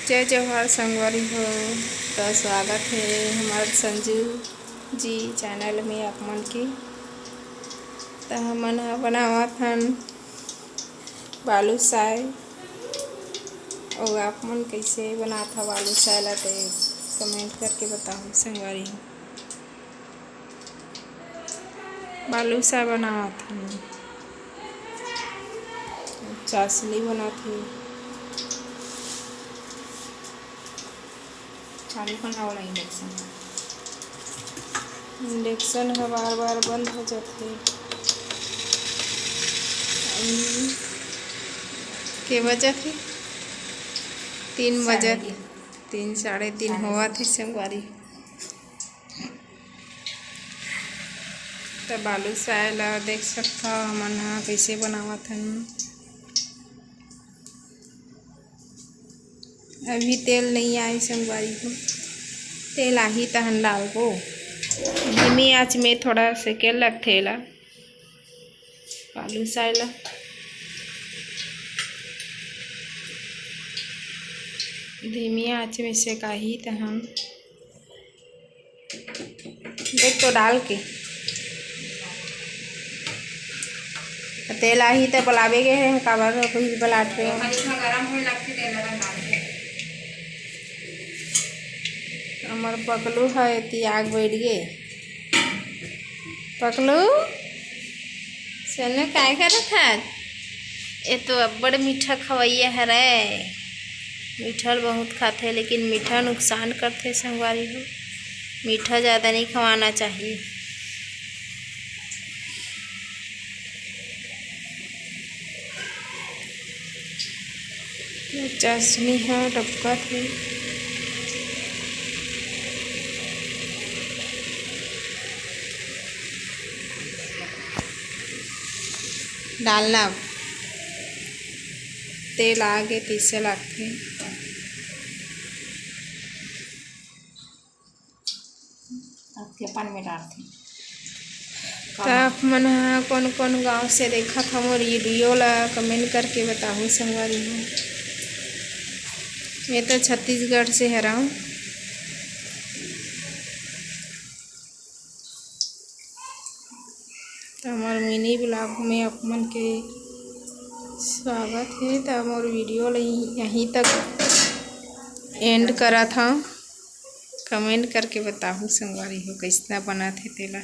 जय जवाहर संगवारी हो। तो स्वागत है हमारे संजू जी चैनल में आप मन के। तो हमन ह बनावत हन बालूशाही और आप मन कैसे बनाता बालूशाही ला तो कमेंट करके बताओ संगवारी हो। बालूशाही बनावत हन, चाशनी बनाती चालू करना वाला इंडक्शन है बार बार बंद हो जाते के बजे थे 3 बजे 3 साढ़े 3 हुआ थे संगवारी। तो बालूशाही ला देख सकता हमन हा कैसे बनावत हन। अभी तेल नहीं आई संगवारी को, तेल आही तहन डाल को धीमी आंच में थोड़ा सेकेल लगथे ला बालूशाही ला। धीमी आंच में सेकाही तहन देख तो डाल के तेल आही तो पलावे गए हैं काबर कोई पलाट रहे हमार पकलू है इतनी आग बैठ गए। पकलू सोनू काय करत है? ये तो अब्बड़ मीठा खवैया है रे। मीठा बहुत खाते लेकिन मीठा नुकसान करते संगवारी हो। मीठा ज़्यादा नहीं खवाना चाहिए। चाशनी है डबका थे डालना तेल आगे पीछे लगते पानी में डालते। तो आप मन कौन कौन गांव से देखा था मोर वीडियो ला कमेंट करके बताओ संगवारी हो। मैं तो छत्तीसगढ़ से हरा हूँ। तो हमारे मिनी ब्लॉग में आप मन के स्वागत है। तो हमारे वीडियो यहीं तक एंड करा था। कमेंट करके बताओ संगवारी हो कैसा बना थे तेला।